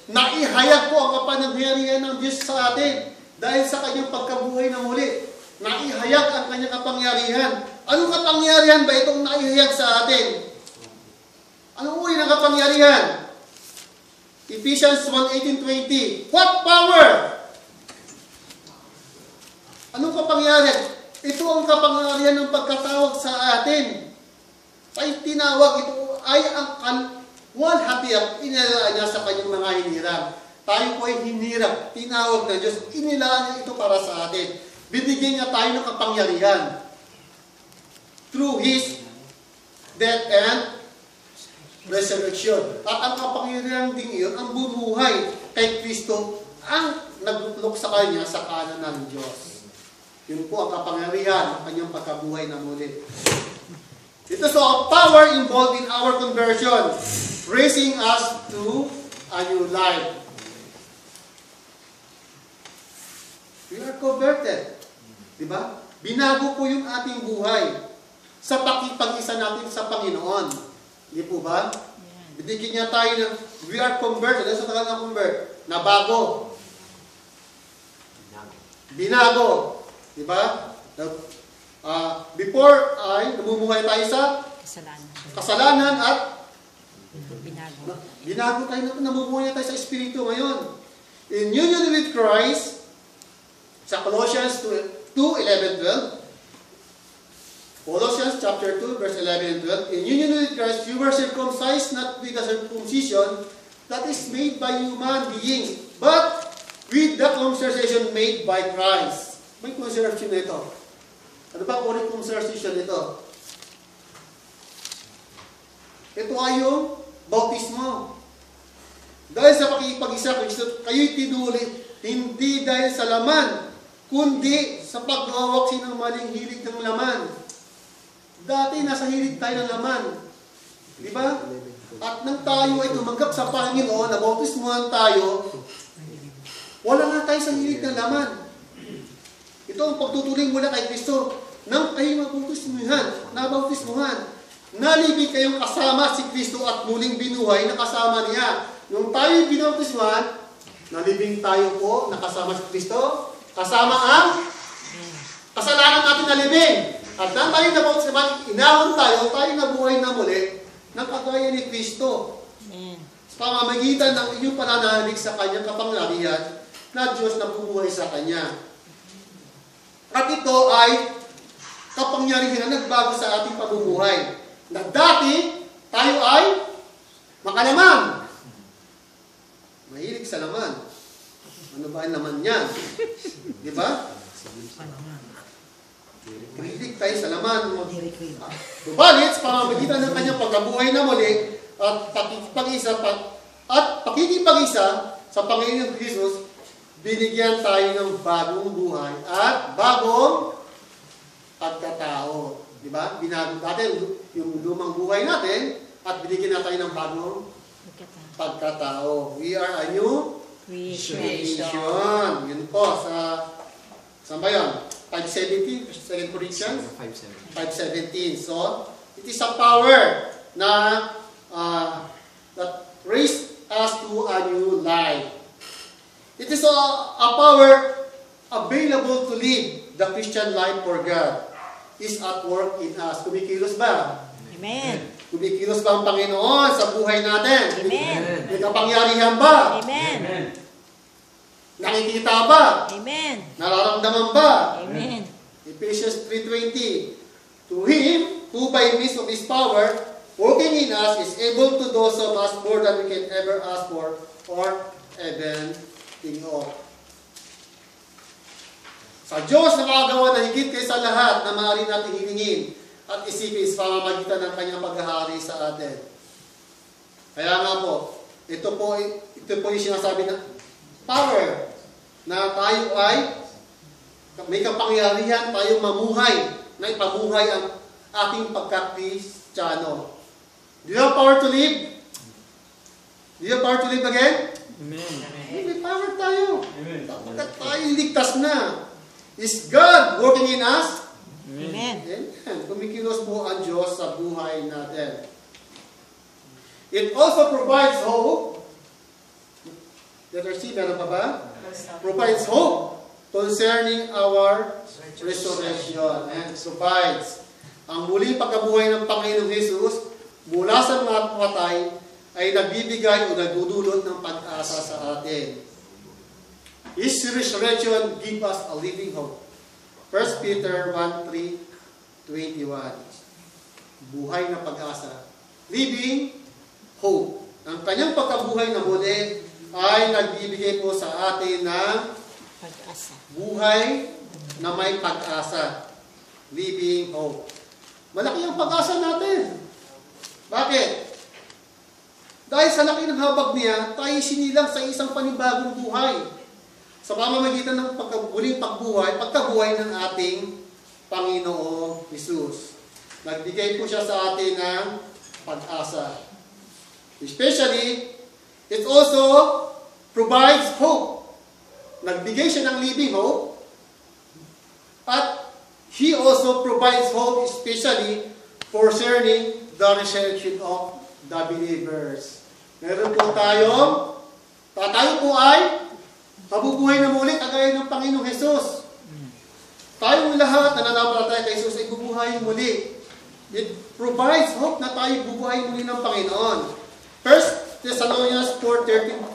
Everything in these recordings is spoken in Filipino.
Naihayag po ang kapangyarihan ng Diyos sa atin dahil sa kanyang pagkabuhay na muli. Naihayag ang kanyang kapangyarihan. Anong kapangyarihan ba itong naihayag sa atin? Anong uri ng kapangyarihan? Ephesians 1:18-20. What power? Anong kapangyarihan? Ito ang kapangyarihan ng pagkatawag sa atin. Ay tinawag, ito ay ang walhati ang inilaan niya sa kanyang mga hinirang. Tayo po ay hinirang, tinawag ng Diyos, inilaan niya ito para sa atin. Binigyan niya tayo ng kapangyarihan. Through His death and resurrection. At ang kapangyarihan din iyon, ang bumuhay kay Kristo, ang nagluklok sa Kanya sa kanan ng Diyos. Yun po ang kapangyarihan ng kanyang pagkabuhay na muli. Ito so a power involved in our conversion, raising us to a new life. We are converted. Diba? Binago po yung ating buhay sa pakipag-isa natin sa Panginoon. Hindi po ba? Binigyan niya tayo ng we are converted. Ano sa tagal na convert? Nabago. Binago. Diba? Before ay namumuhay tayo sa kasalanan at binago tayo na namumuhay tayo sa Espiritu ngayon. In union with Christ, sa Colossians 2:11-12, Colossians chapter 2, verse 11 and 12, in union with Christ, you were circumcised not with a circumcision that is made by human beings, but with the circumcision made by Christ. May circumcision ito. Ano ba uri circumcision ito? Ito ay yung bautismo. Dahil sa pakikipag-isa, kayo'y tinuli, hindi dahil sa laman, kundi sa paghawak ng maling hilig ng laman. Dati nasa hilig tayo ng laman. Di ba? At nang tayo ay tumanggap sa Panginoon, nabautismuhan tayo, wala na tayo sa hilig ng laman. Ito ang pagtutuling mula kay Kristo. Nang kayo nabautismuhan, nalibig kayong kasama si Kristo at muling binuhay na kasama niya. Nung tayo binautismuhan, nalibing tayo po nakasama si Kristo, kasama ang kasalanan natin nalibing. At nang tayo nabautismuhan, inahon tayo nabuhay na muli ng kagaya ni Kristo. Sa pamamagitan ng inyong pananalig sa kanyang kapangyarihan na Diyos na bumuhay sa kanya. At ito ay kapangyarihan na nagbago sa ating pamumuhay. Na dati, tayo ay makalaman. Mahilig sa laman. Ano ba ang laman niyan? Di ba? Mahilig tayo sa laman. Subalit, sa pamamagitan ng kanyang pagkabuhay na muli at pakikipag-isa sa Panginoon Jesus, binigyan tayo ng bagong buhay at bagong pagkatao. Diba? Binago natin yung lumang buhay natin at binigyan natin tayo ng bagong pagkatao. We are a new creation. Yun po sa saan ba yun? 5:17, 2 Corinthians? 5:17. So, it is a power na that raised us to a new life. It is a power available to live the Christian life for God. Is at work in us. Kumikilos ba? Amen. Kumikilos ba ang Panginoon sa buhay natin? Amen. May kapangyarihan ba? Amen. Nakikita ba? Amen. Nararamdaman ba? Amen. Ephesians 3:20. To Him who by means of His power working in us is able to do so much more than we can ever ask for or even think of. Sa Diyos na makagawa na higit kaysa lahat na maaari natin hilingin at isipin sa pamamagitan ng kanyang paghahari sa atin. Kaya nga po, ito po yung sinasabi na power na tayo ay may kapangyarihan tayo mamuhay na ipamuhay ang ating pagka-Kristiyano. Do you have power to live? Do you have power to live again? Amen. May power tayo. Amen. Sapagkat tayo ligtas na. Is God working in us? Amen. Amen. Kumikilos po ang Diyos sa buhay natin. It also provides hope Letter C, meron pa ba? Provides hope concerning our resurrection. And provides. Ang muling pagkabuhay ng Panginoong Jesus mula sa mga patay ay nagbibigay o nagdudulot ng pag-asa sa atin. His resurrection gives us a living hope. 1 Peter 1:3-21. Buhay na pag-asa. Living hope. Ang kanyang pagkabuhay na muli ay nagbibigay po sa atin ng Pag-asa. buhay na may pag-asa. Living hope. Malaki ang pag-asa natin. Bakit? Dahil sa laki ng habag niya, tayo sinilang sa isang panibagong buhay. Sa pamamagitan ng muling pagkabuhay ng ating Panginoong Hesus. Nagbigay po siya sa atin ng pag-asa. Especially, it also provides hope. Nagbigay siya ng living hope. At He also provides hope especially concerning the resurrection of the believers. Meron po tayo po ay mabubuhay na muli kagaya ng Panginoong Hesus. Tayong lahat na nananampalataya kay Hesus ay bubuhay muli. It provides hope na tayo bubuhay muli ng Panginoon. 1 Thessalonians 4:13,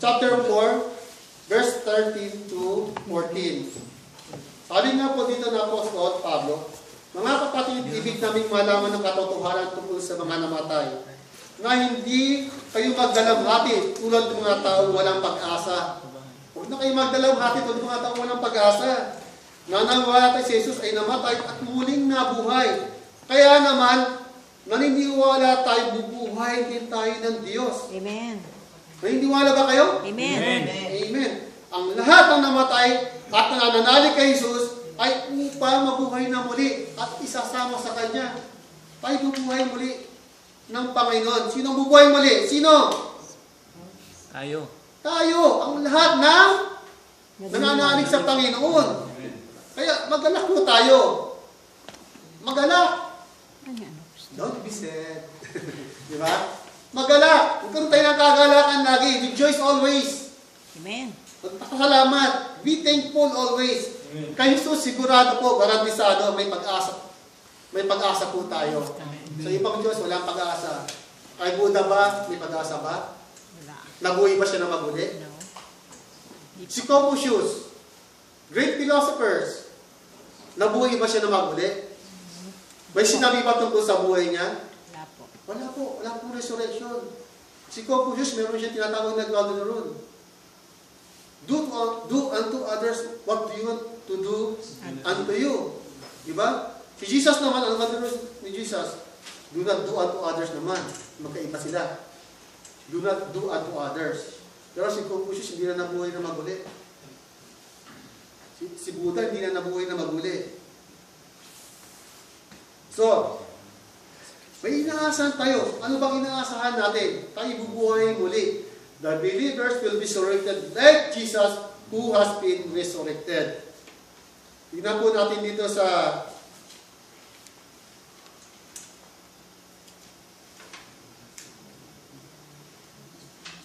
chapter 4, verse 13-14. Sabi nga po dito na Apostol Pablo, mga kapatid, ibig naming malaman ng katotohanan tungkol sa mga namatay, na hindi kayo magdalamhati tulad ng mga taong walang pag-asa. Huwag na kayo magdalamhati tulad ng mga taong walang pag-asa. Nananawalatay si Jesus ay namatay at muling nabuhay. Kaya naman, naniniwala tayo, bubuhay din tayo ng Diyos. Amen. Naniniwala ba kayo? Amen. Amen. Ang lahat ng namatay at nananalig kay Jesus ay upang mabuhay na muli at isasama sa Kanya. Tayo bubuhay muli ng Panginoon. Sino bubuhay muli? Sino? Tayo. Tayo. Ang lahat ng nananalig sa Panginoon. Kaya magalak po tayo. Magalak. Don't be sad. Di ba? Magalak. Huwag tayo ng kagalakan lagi. Rejoice always. Amen. Magpasalamat. Be thankful always. Kay Jesus, sigurado po, garantisado, may pag-asa. May pag-asa po tayo. Sa ibang Diyos, walang pag-asa. Kay Buddha ba, may pag-asa ba? Wala. Nabuhay ba siya na maguli? No. Si Confucius, great philosophers, nabuhay ba siya na maguli? May sinabi ba tungkol sa buhay niya? Wala po. Wala po. Wala pong resurrection. Si Confucius, meron siya tinatawag na God na ron. Do unto others what you want to do unto you. Diba? Si Jesus naman, ang ganda ni Jesus, do not do unto others naman. Magkaiba sila. Do not do unto others. Pero si Confucius, hindi na nabuhay na maguli. Si Buddha, hindi na nabuhay na maguli. So, may inaasahan tayo. Ano bang inaasahan natin? Tayo bubuhay muli. The believers will be resurrected like Jesus who has been resurrected. Tingnan po natin dito sa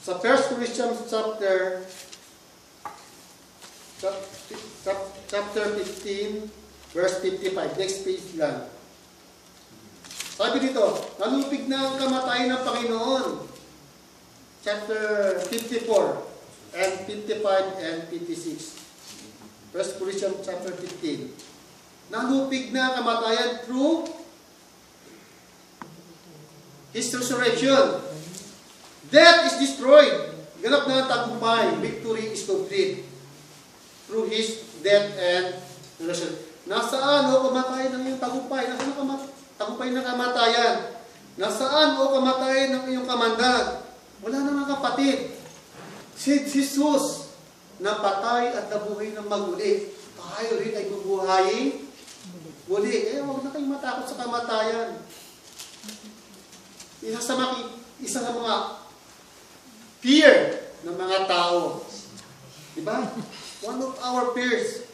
sa 1 Corinthians chapter 15 verse 55. Next page lang. Sabi dito, nalupig na ang kamatayan ng Panginoon. Chapter 54 and 55 and 56. 1 Corinthians chapter 15. Nalupig na ang kamatayan through His resurrection. Death is destroyed. Ganap na ang tagumpay. Victory is complete. Through His death and resurrection. Nasaan o kamatayan ng iyong tagumpay? Nasaan o tagumpay ng kamatayan? Nasaan o kamatayan ng iyong kamandag? Wala na mga kapatid. Si Jesus napatay at nabuhay ng maguli. Tayo rin ay bubuhayin muli. Eh, huwag na kayong matakot sa kamatayan. Isa sa mga fear ng mga tao. Diba? One of our fears.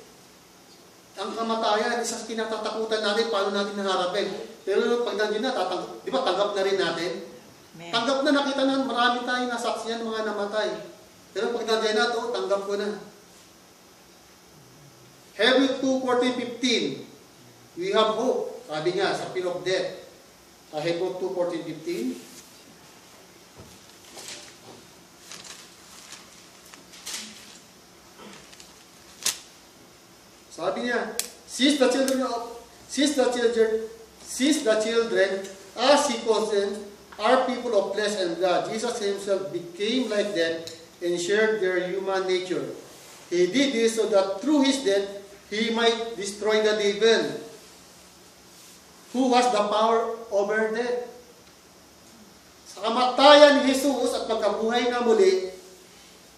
Ang kamatayan, isa sa kinatatakutan natin, paano natin naharapin. Pero pag nandiyan na, di ba tanggap na rin natin? Amen. Tanggap na, nakita na, marami tayong nasaksiyan mga namatay. Pero pag nandiyan na ito, tanggap ko na. Hebrews 2:14-15. We have hope. Sabi nga, sa fear of death. Hebrews 2:14-15. Sabi niya, since the children, as he calls them, are people of flesh and blood, Jesus himself became like them and shared their human nature. He did this so that through his death, he might destroy the devil, who has the power over death. Sa kamatayan ni Jesus at pagkabuhay na muli,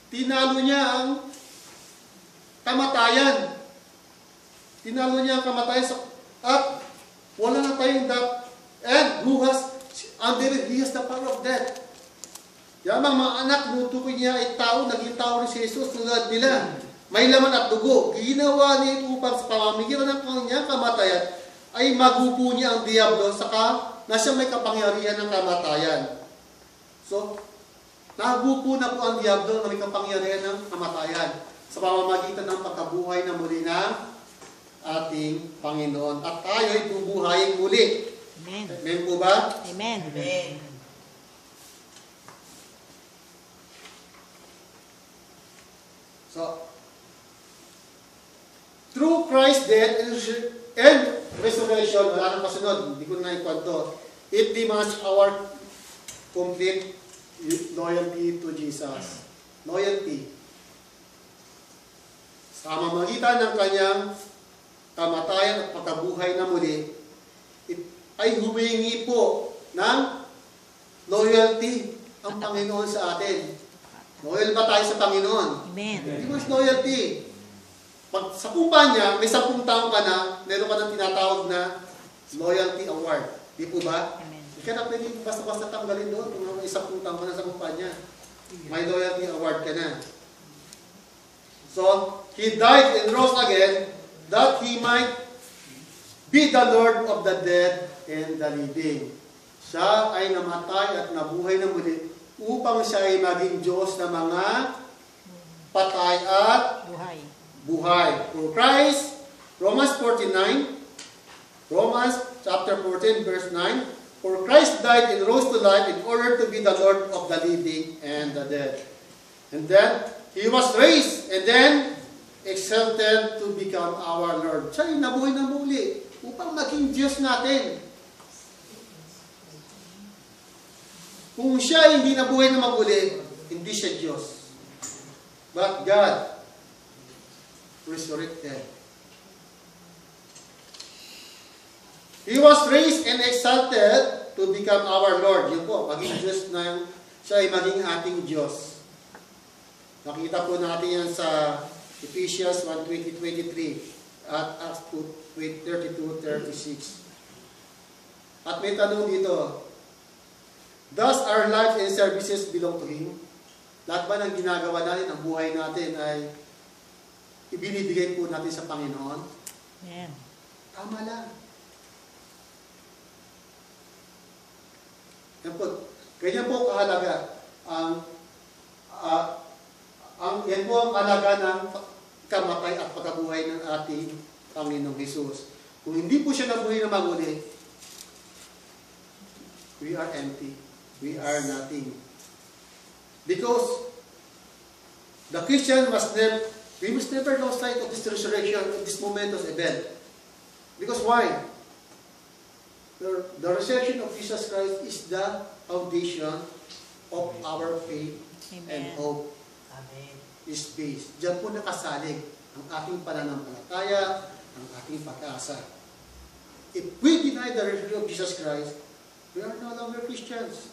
tinalo niya ang kamatayan. Tinalo niya ang kamatayan at wala na tayong and who has he has the power of death. Yamang mga anak, nutukoy niya ay tao, naging tao rin si Jesus tulad nila. May laman at dugo. Ginawa niya ito upang sa pamamagitan ng kanyang kamatayan ay magupo niya ang diablo saka na siya may kapangyarihan ng kamatayan. So, nagupo na po ang diablo na may kapangyarihan ng kamatayan sa pamamagitan ng pagkabuhay na muli ng ating Panginoon. At tayo ay bubuhayin muli. Amen. Amen po ba? Amen. Amen. So, through Christ's death and resurrection, wala nang kasunod, hindi ko na ikwento, it demands our complete loyalty to Jesus. Loyalty. Sa pamamagitan ng kanyang kamatayan at pagkabuhay na muli, ay humingi po ng loyalty ang Panginoon sa atin. Loyal ba tayo sa Panginoon? Amen. Hindi mas loyalty. Pag sa kumpanya, may 10 taon ka na, meron ka ng tinatawag na loyalty award. Di po ba? Amen. Hindi ka na pwede basta-basta tanggalin doon kung may 10 taon ka na sa kumpanya. May loyalty award ka na. So, He died and rose again that He might be the Lord of the dead and the living. Siya ay namatay at nabuhay na muli upang siya ay maging Diyos ng mga patay at Buhay. buhay. For Christ, Romans chapter 14, verse 9, for Christ died and rose to life in order to be the Lord of the living and the dead. And then, He was raised and then exalted to become our Lord. Siya ay nabuhay na muli upang maging Diyos natin. Kung siya hindi nabuhay na maguli, hindi siya Diyos. But God resurrected. He was raised and exalted to become our Lord. Yun po, maging Diyos na siya ay maging ating Diyos. Nakita po natin yan sa Ephesians 1:20-23 at Acts 2:32-36. At may tanong dito, does our life and services belong to Him? Lahat ba ng ginagawa natin, ang buhay natin ay ibinibigay po natin sa Panginoon? Amen. Tama lang. Yan po, ganyan po kahalaga yan po ang kahalaga ng kamatay at pagkabuhay ng ating Panginoong Hesus. Kung hindi po siya nabuhay na maguli, we are empty. We are nothing. Because the Christian we must never lose sight of this resurrection, of this momentous event. Because why? The resurrection of Jesus Christ is the foundation of our faith and Amen. hope Amen. is based. Diyan po nakasalig ang ating pananampalataya, ang ating pag-asa. If we deny the resurrection of Jesus Christ, we are no longer Christians.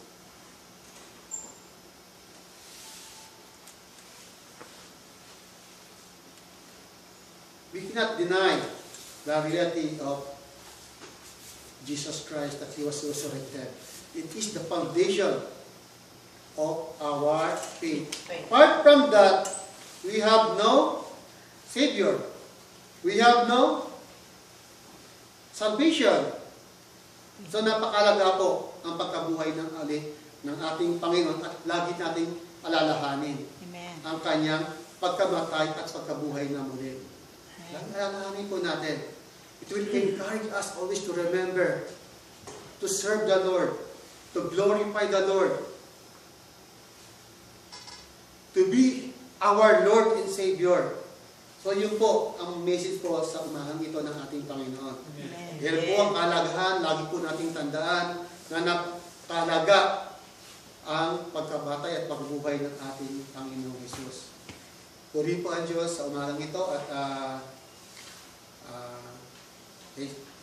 We cannot deny the reality of Jesus Christ, that He was resurrected. It is the foundation of our faith. Apart from that, we have no Savior. We have no salvation. So napakalaga po ang pagkabuhay ng ating Panginoon at lagi nating alalahanin Amen. ang kanyang pagkamatay at pagkabuhay na muli. Alalahanin po natin. It will encourage us always to remember, to serve the Lord, to glorify the Lord, to be our Lord and Savior. So yun po ang message po sa umagang ito ng ating Panginoon. Amen. Yan po ang kalagahan, lagi po nating tandaan na nakalaga ang pagkabatay at pagbuhay ng ating Panginoong Jesus. Puri po ang Diyos sa umagang ito at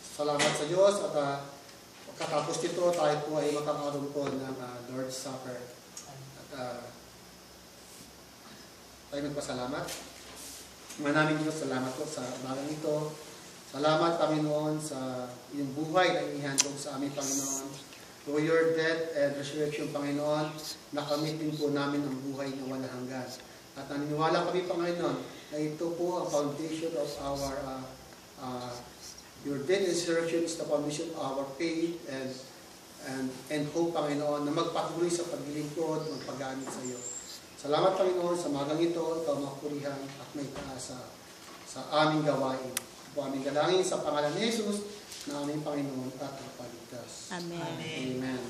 salamat sa Diyos at pagkatapos nito tayo po ay makakaroon po ng Lord's Supper. At tayo magpasalamat. Maraming Diyos, salamat po sa umagang ito. Salamat, Panginoon, sa iyong buhay na inihandog sa aming Panginoon. Through your death and resurrection, Panginoon, nakamit din po namin ang buhay na walang hanggan. At naniniwala kami, Panginoon, na ito po ang foundation of our, your death and resurrection is the foundation of our faith and hope, Panginoon, na magpatuloy sa paglilingkod, magpagamit sa iyo. Salamat, Panginoon, sa magang ito, ikaw makapurihan at may taasa sa aming gawain. Po aming galangin sa pangalan ni Jesus na aming Panginoon at Pagligtas. Amen. Amen.